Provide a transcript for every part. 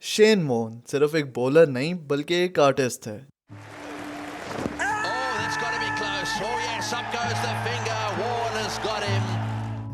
Shane Warne सिर्फ एक bowler नहीं बल्कि एक आर्टिस्ट है। Oh, that's got to be close. Oh, yes, up goes the finger. Warner's got him.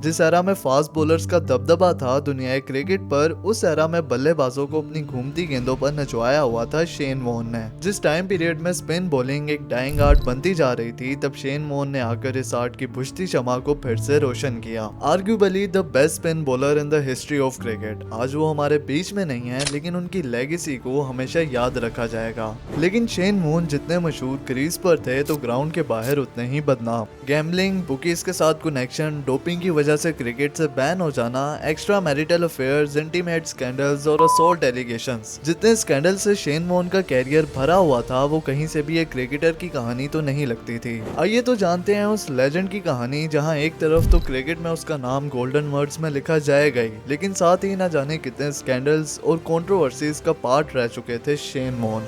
जिस एरा में फास्ट बॉलर्स का दबदबा था दुनियाई क्रिकेट पर, उस एरा में बल्लेबाजों को अपनी घूमती गेंदों पर नचवाया हुआ था शेन वॉर्न ने। जिस टाइम पीरियड में स्पिन बॉलिंग एक डाइंग आर्ट बनती जा रही थी, तब शेन वॉर्न ने आकर इस आर्ट की बुझती शमा को फिर से रोशन किया। Arguably the best spin bowler in the history of cricket. आज वो हमारे बीच में नहीं है, लेकिन उनकी लेगेसी को हमेशा याद रखा जाएगा। लेकिन शेन वॉर्न जितने मशहूर क्रीज पर थे, तो ग्राउंड के बाहर उतने ही बदनाम। गैम्बलिंग, बुकीज के साथ कनेक्शन, डोपिंग की वजह से क्रिकेट से बैन हो जाना, extra marital affairs, intimate scandals और असॉल्ट एलिगेशंस। जितने स्कैंडल से शेन वॉर्न का कैरियर भरा हुआ था, वो कहीं से भी एक क्रिकेटर की कहानी तो नहीं लगती थी। आइए तो जानते हैं उस लेजेंड की कहानी, जहां एक तरफ तो क्रिकेट में उसका नाम गोल्डन वर्ड्स में लिखा जाएगा ही, लेकिन साथ ही ना जाने कितने स्कैंडल्स और कंट्रोवर्सीज का पार्ट रह चुके थे शेन वॉर्न।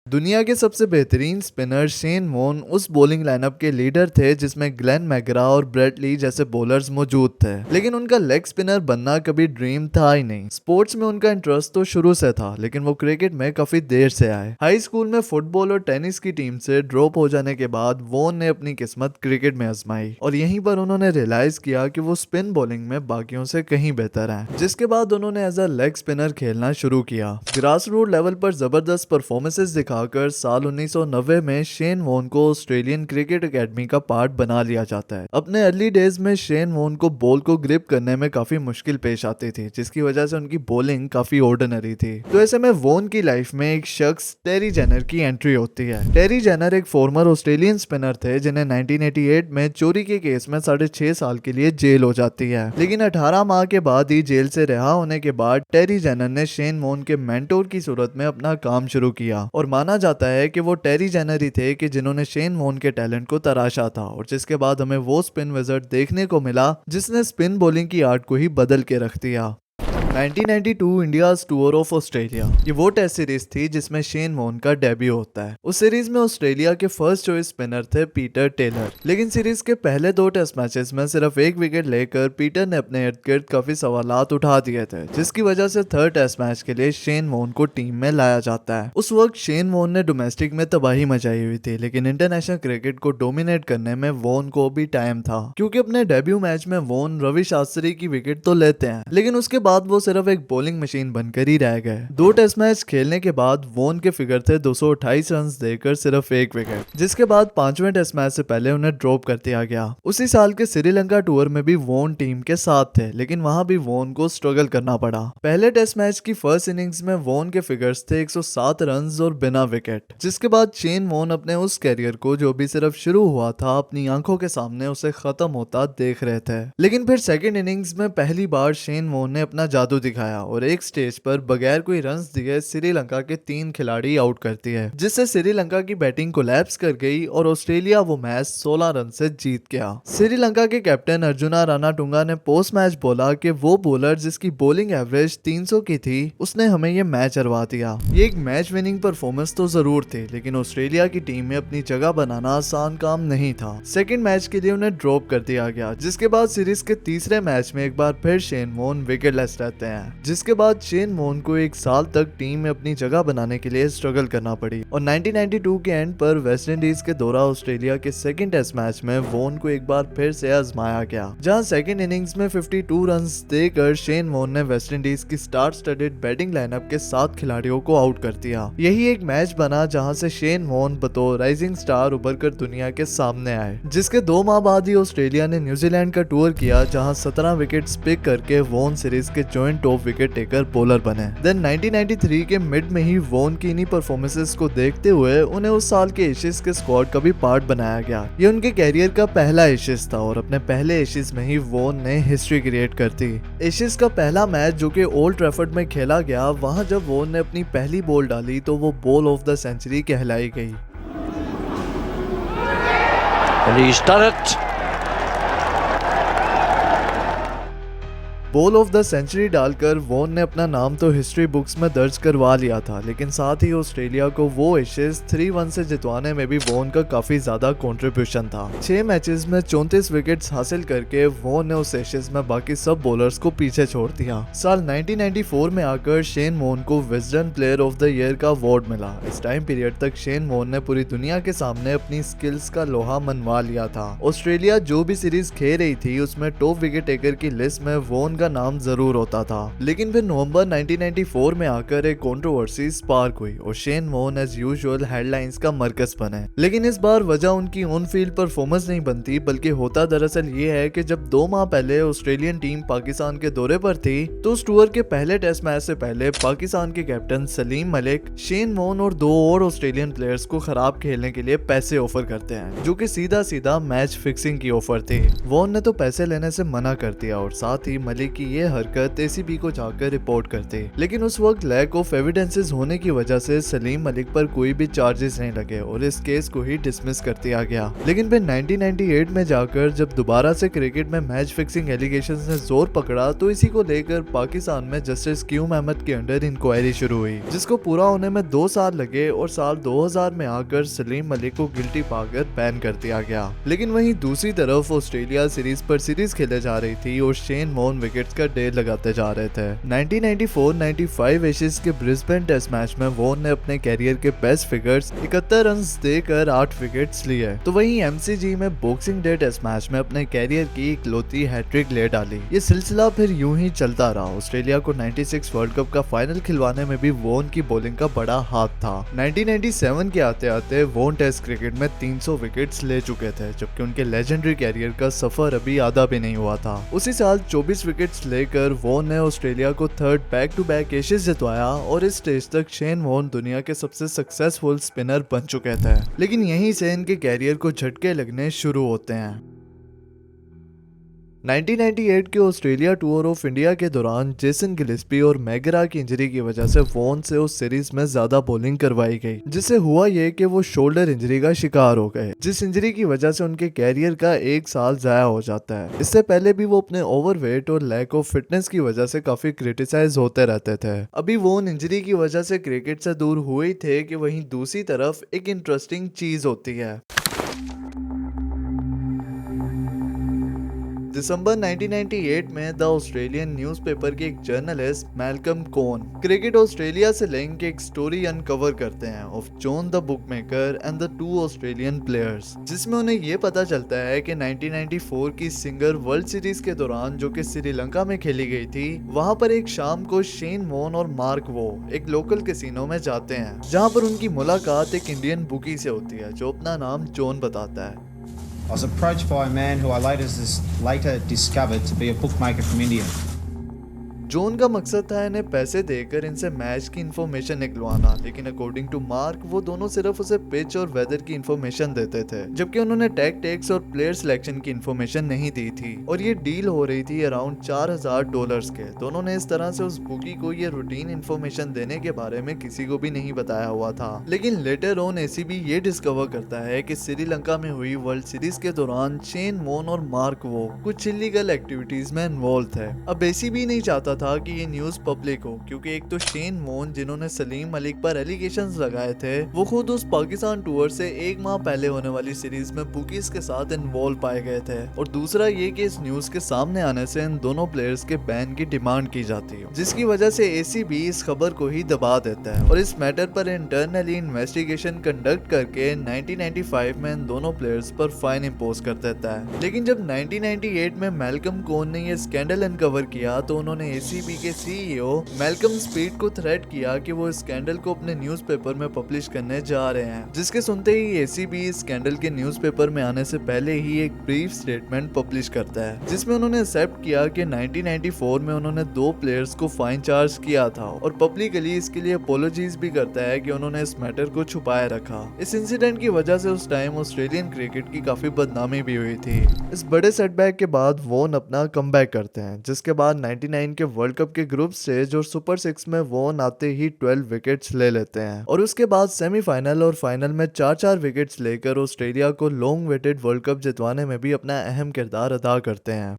दुनिया के सबसे बेहतरीन स्पिनर शेन वॉर्न उस बॉलिंग लाइनअप के लीडर थे जिसमें ग्लेन मैग्रा और ब्रेट ली जैसे बॉलर्स मौजूद थे, लेकिन उनका लेग स्पिनर बनना कभी ड्रीम था ही नहीं। स्पोर्ट्स में उनका इंटरेस्ट तो शुरू से था, लेकिन वो क्रिकेट में काफी देर से आए। हाई स्कूल में फुटबॉल और टेनिस की टीम से ड्रॉप हो जाने के बाद वॉर्न ने अपनी किस्मत क्रिकेट में आजमाई, और यहीं पर उन्होंने रियलाइज किया कि वो स्पिन बॉलिंग में बाकियों से कहीं बेहतर है। जिसके बाद उन्होंने एज अ लेग स्पिनर खेलना शुरू किया। ग्रास रूट लेवल पर जबरदस्त परफॉर्मेंसेस दिखाकर साल 1990 में शेन वॉर्न को ऑस्ट्रेलियन क्रिकेट एकेडमी का पार्ट बना लिया जाता है। अपने अर्ली डेज में शेन वॉर्न को बॉल को ग्रिप करने में काफी मुश्किल पेश आती थी, जिसकी वजह से उनकी बॉलिंग काफी ऑर्डिनरी थी। तो ऐसे में वॉर्न की लाइफ में एक शख्स टेरी जेनर की एंट्री होती है। टेरी जेनर एक फॉर्मर ऑस्ट्रेलियन स्पिनर थे, जिन्हें 1988 में चोरी के केस में 6.5 साल के लिए जेल हो जाती है। लेकिन 18 माह के बाद ही जेल से रिहा होने के बाद टेरी जेनर ने शेन वॉर्न के मेंटोर की सूरत में अपना काम शुरू किया, और माना जाता है कि वो टेरी जेनर ही थे कि जिन्होंने शेन वॉर्न के टैलेंट को तराशा था, और जिसके बाद हमें वो स्पिन विज़र्ड देखने को मिला जिसने स्पिन बॉलिंग की आर्ट को ही बदल के रख दिया। 1992 इंडियाज टूर ऑफ ऑस्ट्रेलिया, ये वो टेस्ट सीरीज थी जिसमें शेन वॉर्न का डेब्यू होता है। उस सीरीज में ऑस्ट्रेलिया के फर्स्ट चॉइस स्पिनर थे पीटर टेलर, लेकिन सीरीज के पहले 2 टेस्ट मैचेस में सिर्फ 1 विकेट लेकर पीटर ने अपने इर्द गिर्द काफी सवालात उठा दिए थे, जिसकी वजह से थर्ड टेस्ट मैच के लिए शेन वॉर्न को टीम में लाया जाता है। उस वक्त शेन वॉर्न ने डोमेस्टिक में तबाही मचाई हुई थी, लेकिन इंटरनेशनल क्रिकेट को डोमिनेट करने में वॉर्न को भी टाइम था, क्योंकि अपने डेब्यू मैच में वॉर्न रवि शास्त्री की विकेट तो लेते हैं, लेकिन उसके बाद वो सिर्फ एक बॉलिंग मशीन बनकर ही रह गए। 2 टेस्ट मैच खेलने के बाद वॉर्न के फिगर थे 228 रन देकर सिर्फ 1 विकेट, जिसके बाद 5वें टेस्ट मैच से पहले उन्हें ड्रॉप कर दिया गया। उसी साल के श्रीलंका टूर में भी वॉर्न टीम के साथ थे, लेकिन वहां भी वॉर्न को स्ट्रगल करना पड़ा। पहले टेस्ट मैच की फर्स्ट इनिंग्स में वॉर्न के फिगर्स थे 107 रन और बिना विकेट, जिसके बाद शेन वॉर्न अपने उस कैरियर को, जो भी सिर्फ शुरू हुआ था, अपनी आंखों के सामने उसे खत्म होता देख रहे थे। लेकिन फिर सेकेंड इनिंग्स में पहली बार शेन वॉर्न ने अपना जादू दिखाया, और एक स्टेज पर बगैर कोई रन्स दिए श्रीलंका के 3 खिलाड़ी आउट करती है, जिससे श्रीलंका की बैटिंग कोलैप्स कर गई और ऑस्ट्रेलिया वो मैच 16 रन से जीत गया। श्रीलंका के कैप्टन अर्जुना रानाटुंगा ने पोस्ट मैच बोला कि वो बॉलर जिसकी बॉलिंग एवरेज 300 की थी, उसने हमें ये मैच हरवा दिया। ये एक मैच विनिंग परफॉर्मेंस तो जरूर थी, लेकिन ऑस्ट्रेलिया की टीम में अपनी जगह बनाना आसान काम नहीं था। सेकेंड मैच के लिए उन्हें ड्रॉप कर दिया गया, जिसके बाद सीरीज के तीसरे मैच में एक बार फिर शेन वॉर्न विकेटलेस रहते हैं, जिसके बाद शेन वॉर्न को 1 साल तक टीम में अपनी जगह बनाने के लिए स्ट्रगल करना पड़ी। और 1992 के एंड पर वेस्ट इंडीज के दौरा ऑस्ट्रेलिया के सेकंड टेस्ट मैच में वॉर्न को एक बार फिर से आजमाया गया, जहां सेकंड इनिंग्स में 52 रन देकर शेन वॉर्न ने वेस्ट इंडीज की स्टार स्टडेड बैटिंग लाइनअप के 7 खिलाड़ियों को आउट कर दिया। यही एक मैच बना जहां से शेन वॉर्न बतौर राइजिंग स्टार उभर कर दुनिया के सामने आए, जिसके 2 माह बाद ही ऑस्ट्रेलिया ने न्यूजीलैंड का टूर किया, जहां 17 विकेट पिक करके वॉर्न सीरीज के joint top wicket taker bowler बने। देन 1993 के मिड में ही वॉर्न की इन्हीं परफॉर्मेंसेस को देखते हुए उन्हें उस साल के एशेज के स्क्वाड का भी पार्ट बनाया गया। ये उनके कैरियर का पहला एशेज था, और अपने पहले एशेज में ही वॉर्न ने हिस्ट्री क्रिएट कर दी। एशेज का पहला मैच जो कि ओल्ड ट्रैफर्ड में खेला गया, वहां जब वॉर्न ने अपनी पहली बॉल डाली तो वो बॉल ऑफ द सेंचुरी कहलाई गई। And he's done it. Ball of the century डालकर वॉन ने अपना नाम तो हिस्ट्री बुक्स में दर्ज करवा लिया था, लेकिन साथ ही ऑस्ट्रेलिया को वो एशेज 3-1 से जितवाने में भी वॉन का काफी ज्यादा कंट्रीब्यूशन था। 6 मैचेस में 34 विकेट्स हासिल करके वॉन ने उस एशेज में बाकी सब बॉलर्स को पीछे छोड़ दिया। साल 1994 में आकर शेन वॉन को Wisden player of the year का अवार्ड मिला। इस टाइम पीरियड तक शेन वॉन ने पूरी दुनिया के सामने अपनी स्किल्स का लोहा मनवा लिया था। ऑस्ट्रेलिया जो भी सीरीज खेल रही थी उसमें टॉप विकेट टेकर की लिस्ट में वॉन का नाम जरूर होता था, लेकिन फिर नवंबर 1994 में आकर एक कंट्रोवर्सी स्पार्क हुई और Shane Warne as usual headlines का मरकज बने। लेकिन इस बार वजह उनकी ऑन फील्ड परफॉर्मेंस नहीं बनती, बल्कि होता दरअसल ये है कि जब 2 माह पहले ऑस्ट्रेलियन टीम पाकिस्तान के दौरे पर थी तो उस टूर के पहले टेस्ट मैच से पहले पाकिस्तान के captain Salim Malik Shane Warne और 2 और ऑस्ट्रेलियन प्लेयर्स को खराब खेलने के लिए पैसे ऑफर करते हैं, जो कि सीधा सीधा मैच फिक्सिंग की ऑफर थी। वॉन ने तो पैसे लेने से मना कर दिया और साथ ही मलिक की ये हरकत एसीबी को जाकर रिपोर्ट करते, लेकिन उस वक्त लैक ऑफ एविडेंसेस होने की वजह से सलीम मलिक पर कोई भी चार्जेस नहीं लगे और इस केस को ही डिसमिस कर दिया गया। लेकिन फिर 1998 में जाकर जब दोबारा से क्रिकेट में मैच फिक्सिंग एलिगेशंस ने जोर पकड़ा तो इसी को लेकर पाकिस्तान में जस्टिस क्यूम अहमद के अंडर इंक्वायरी शुरू हुई, जिसको पूरा होने में 2 साल लगे और साल 2000 में आकर सलीम मलिक को गिल्टी पाकर बैन कर दिया गया। लेकिन वहीं दूसरी तरफ ऑस्ट्रेलिया सीरीज पर सीरीज खेले जा रही थी और शेन वॉन विकेट्स का ढेर लगाते जा रहे थे। 1994-95 एशेज के ब्रिस्बेन टेस्ट मैच में वॉन ने अपने कैरियर के बेस्ट फिगर्स 71 रन देकर 8 विकेट्स लिए, तो वहीं एमसीजी में बॉक्सिंग डे टेस्ट मैच में अपने कैरियर की इकलौती हैट्रिक ले डाली। ये सिलसिला फिर यूं ही चलता रहा। ऑस्ट्रेलिया को 96 वर्ल्ड कप का फाइनल खिलवाने में भी वॉन की बॉलिंग का बड़ा हाथ था। 1997 के आते आते वॉन टेस्ट क्रिकेट में 300 विकेट्स ले चुके थे, जबकि उनके लेजेंडरी कैरियर का सफर अभी आधा भी नहीं हुआ था। उसी साल 24 विकेट्स लेकर वॉन ने ऑस्ट्रेलिया को third back to back Ashes जितवाया और इस स्टेज तक शेन वॉन दुनिया के सबसे सक्सेसफुल स्पिनर बन चुके थे। लेकिन यहीं से इनके कैरियर को झटके लगने शुरू होते हैं। 1998 के ऑस्ट्रेलिया टूर ऑफ इंडिया के दौरान जेसन गिलेस्पी और मैगरा की इंजरी की वजह से वॉन से उस सीरीज में ज्यादा बॉलिंग करवाई गई, जिससे हुआ ये कि वो शोल्डर इंजरी का शिकार हो गए, जिस इंजरी की वजह से उनके कैरियर का 1 साल जाया हो जाता है। इससे पहले भी वो अपने ओवरवेट और लैक ऑफ फिटनेस की वजह से काफी क्रिटिसाइज होते रहते थे। अभी वॉन इंजरी की वजह से क्रिकेट से दूर हुए ही थे कि वहीं दूसरी तरफ एक इंटरेस्टिंग चीज होती है। दिसंबर 1998 में द ऑस्ट्रेलियन न्यूज़पेपर के एक journalist Malcolm Conn cricket Australia से लिंक एक स्टोरी अनकवर करते हैं of John the bookmaker and the 2 Australian players, जिसमें उन्हें ये पता चलता है कि 1994 की सिंगर वर्ल्ड सीरीज के दौरान जो कि श्रीलंका में खेली गई थी, वहां पर एक शाम को शेन वॉन और मार्क वो एक लोकल कैसीनो में जाते हैं, जहां पर उनकी मुलाकात एक इंडियन बुकी से होती है जो अपना नाम जॉन बताता है। I was approached by a man who I later discovered to be a bookmaker from India. John का मकसद था इन्हें पैसे देकर इनसे मैच की इंफॉर्मेशन निकलवाना, लेकिन अकॉर्डिंग टू मार्क वो दोनों सिर्फ उसे पिच और वेदर की इंफॉर्मेशन देते थे, जबकि उन्होंने टैक्टिक्स और प्लेयर सिलेक्शन की इंफॉर्मेशन नहीं दी थी। और ये डील हो रही थी अराउंड $4000 के। दोनों ने इस तरह से उस बुकी को ये रूटीन इंफॉर्मेशन देने के बारे में किसी को भी नहीं बताया हुआ था। लेकिन लेटर ऑन एसीबी ये डिस्कवर करता है कि श्रीलंका में हुई वर्ल्ड सीरीज के दौरान शेन वॉन और मार्क वो कुछ इलीगल एक्टिविटीज में इन्वॉल्व थे। अब एसीबी नहीं चाहता था कि ये न्यूज पब्लिक हो, क्योंकि एक तो शेन वॉन जिन्होंने सलीम मलिक पर एलिगेशंस लगाए थे, वो खुद उस पाकिस्तान टूर से 1 माह पहले होने वाली सीरीज में बुकीज के साथ इन्वॉल्व पाए गए थे, और दूसरा ये कि इस न्यूज के सामने आने से इन दोनों प्लेयर्स के बैन की डिमांड की जाती है, जिसकी वजह से एसीबी इस खबर को ही दबा देता है और इस मैटर पर इंटरनली इन्वेस्टिगेशन कंडक्ट करके 1995 में इन दोनों प्लेयर्स पर फाइन इम्पोज कर देता है। लेकिन जब 1998 में मैल्कम कोन ने ये स्कैंडल अनकवर किया तो उन्होंने एसीबी के सीईओ मैल्कम स्पीड को थ्रेट किया कि वो स्कैंडल को अपने न्यूज़पेपर में पब्लिश करने जा रहे हैं, जिसके सुनते ही एसीबी स्कैंडल के न्यूज़पेपर में आने से पहले ही एक ब्रीफ स्टेटमेंट पब्लिश करता है, जिसमें उन्होंने एक्सेप्ट किया कि 1994 में उन्होंने 2 प्लेयर्स को फाइन चार्ज किया था और पब्लिकली इसके लिए अपोलॉजीज भी करता है कि उन्होंने इस मैटर को छुपाए रखा। इस इंसिडेंट की वजह से उस टाइम ऑस्ट्रेलियन क्रिकेट की काफी बदनामी भी हुई थी। इस बड़े सेटबैक के बाद वॉन अपना कमबैक करते हैं, जिसके बाद 99 के वर्ल्ड कप के ग्रुप स्टेज और सुपर 6 में वॉन आते ही 12 विकेट्स ले लेते हैं और उसके बाद सेमीफाइनल और फाइनल में 4-4 विकेट्स लेकर ऑस्ट्रेलिया को लॉन्ग वेटेड वर्ल्ड कप जितवाने में भी अपना अहम किरदार अदा करते हैं।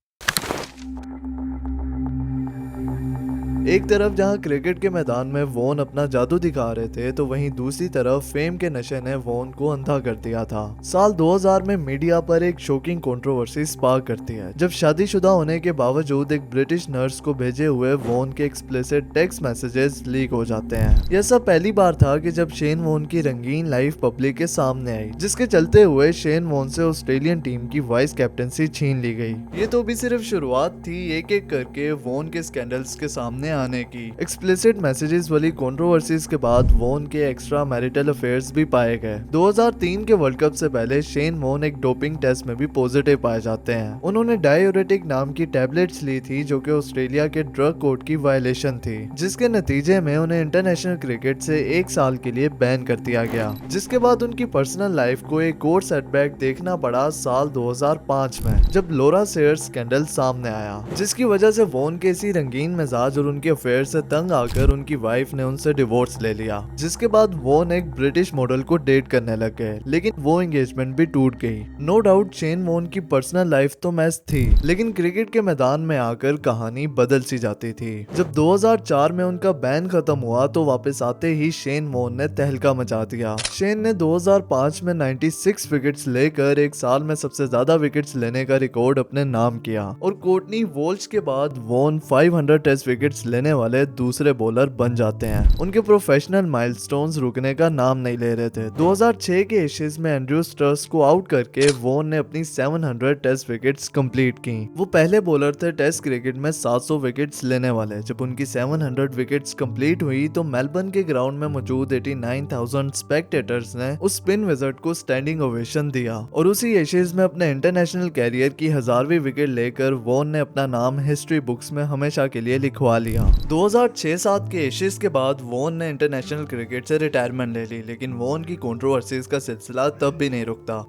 एक तरफ जहां क्रिकेट के मैदान में वॉन अपना जादू दिखा रहे थे तो वहीं दूसरी तरफ फेम के नशे ने वॉन को अंधा कर दिया था। साल 2000 में मीडिया पर एक शॉकिंग कंट्रोवर्सी स्पार्क करती है जब शादीशुदा होने के बावजूद एक ब्रिटिश नर्स को भेजे हुए वॉन के एक्सप्लिसिट टेक्स्ट मैसेजेस लीक हो जाते हैं। यह सब पहली बार था कि जब शेन वॉन की रंगीन लाइफ पब्लिक के सामने आई, जिसके चलते हुए शेन वॉन से ऑस्ट्रेलियन टीम की वाइस कैप्टनसी छीन ली गई। ये तो भी सिर्फ शुरुआत थी एक एक करके वॉन के स्कैंडल्स के सामने आने की। एक्सप्लिसिट मैसेजेस वाली कंट्रोवर्सीज के बाद वॉन के एक्स्ट्रा मैरिटल अफेयर्स भी पाए गए। 2003 के वर्ल्ड कप से पहले शेन वॉन एक डोपिंग टेस्ट में भी पॉजिटिव पाए जाते हैं। उन्होंने डायोरेटिक नाम की टैबलेट्स ली थी जो कि ऑस्ट्रेलिया के ड्रग कोड की वायलेशन थी, जिसके नतीजे में उन्हें इंटरनेशनल क्रिकेट से 1 साल के लिए बैन कर दिया गया, जिसके बाद उनकी पर्सनल लाइफ को एक और सेटबैक देखना पड़ा साल 2005 में जब लोरा सेयर्स स्कैंडल सामने आया, जिसकी वजह से वॉन के इसी रंगीन मिजाज और उनके अफेयर से तंग आकर उनकी वाइफ ने उनसे डिवोर्स ले लिया, जिसके बाद वॉन एक ब्रिटिश मॉडल को डेट करने लग गए, लेकिन वो एंगेजमेंट भी टूट गई। नो डाउट शेन वॉन की पर्सनल लाइफ तो मैच थी, लेकिन क्रिकेट के मैदान में आकर कहानी बदल सी जाती थी। जब 2004 में उनका बैन खत्म हुआ तो वापस आते ही शेन वॉन ने तहलका मचा दिया। शेन ने 2005 में 96 विकेट्स लेकर एक साल में सबसे ज्यादा विकेट्स लेने का रिकॉर्ड अपने नाम किया और कोर्टनी वॉल्श के बाद वॉन 500 टेस्ट विकेट्स लेने वाले दूसरे बॉलर बन जाते हैं। उनके प्रोफेशनल माइलस्टोन्स रुकने का नाम नहीं ले रहे थे। 2006 के एशेज में एंड्रयू स्टर्स को आउट करके वॉन ने अपनी 700 टेस्ट विकेट्स कंप्लीट की। वो पहले बॉलर थे टेस्ट क्रिकेट में 700 विकेट्स लेने वाले। जब उनकी 700 विकेट्स कंप्लीट हुई तो मेलबर्न के ग्राउंड में मौजूद 89,000 स्पेक्टेटर्स ने उस स्पिन विजर्ड को स्टैंडिंग ओवेशन दिया और उसी एशेज में अपने इंटरनेशनल कैरियर की 1000वीं विकेट लेकर वॉन ने अपना नाम हिस्ट्री बुक्स में हमेशा के लिए लिखवा लिया। 2006-07 के एशेज के बाद वॉन ने इंटरनेशनल क्रिकेट से रिटायरमेंट ले ली, लेकिन वॉन की कंट्रोवर्सीज का सिलसिला तब भी नहीं रुकता।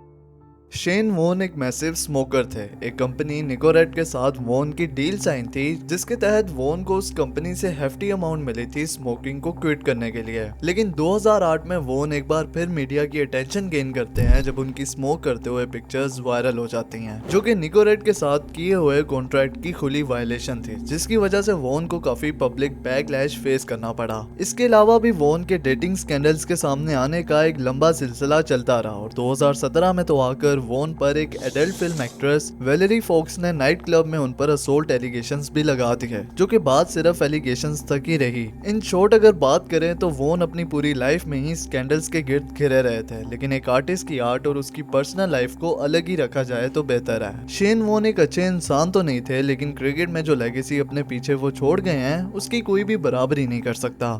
शेन वॉन एक मैसिव स्मोकर थे। एक कंपनी निकोरेट के साथ वॉन की डील साइन थी जिसके तहत वॉन को उस कंपनी से हेफ्टी अमाउंट मिली थी स्मोकिंग को क्विट करने के लिए। लेकिन 2008 में वॉन एक बार फिर मीडिया की अटेंशन गेन करते हैं जब उनकी स्मोक करते हुए पिक्चर्स वायरल हो जाती हैं, जो कि निकोरेट के साथ किए हुए कॉन्ट्रैक्ट की खुली वायलेशन थी, जिसकी वजह से वॉन को काफी पब्लिक बैकलैश फेस करना पड़ा। इसके अलावा भी वॉन के डेटिंग स्कैंडल्स के सामने आने का एक लंबा सिलसिला चलता रहा और 2017 में तो आकर वॉन पर एक adult film actress Valerie Fox ने नाइट क्लब में उन पर असोल्ट एलिगेशंस भी लगा दी है, जो कि बात सिर्फ एलिगेशंस तक ही रही। इन शॉर्ट अगर बात करें तो वॉन अपनी पूरी लाइफ में ही स्कैंडल्स के गिर्द घिरे रहे थे, लेकिन एक आर्टिस्ट की आर्ट और उसकी पर्सनल लाइफ को अलग ही रखा जाए तो बेहतर है। शेन वॉन एक अच्छे इंसान तो नहीं थे, लेकिन क्रिकेट में जो लेगेसी अपने पीछे वो छोड़ गए हैं उसकी कोई भी बराबरी नहीं कर सकता।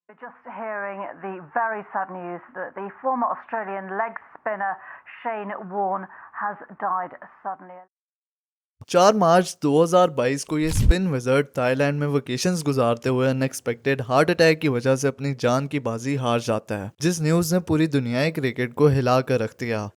Just hearing the very sad news that the former Australian leg spinner Shane Warne has died suddenly. 4 मार्च 2022 को ये स्पिन विजर्ड थाईलैंड में वेकेशंस गुजारते हुए अनएक्सपेक्टेड हार्ट अटैक की वजह से अपनी जान की बाजी हार जाता है, जिस न्यूज ने पूरी दुनिया क्रिकेट को हिला कर रख दिया।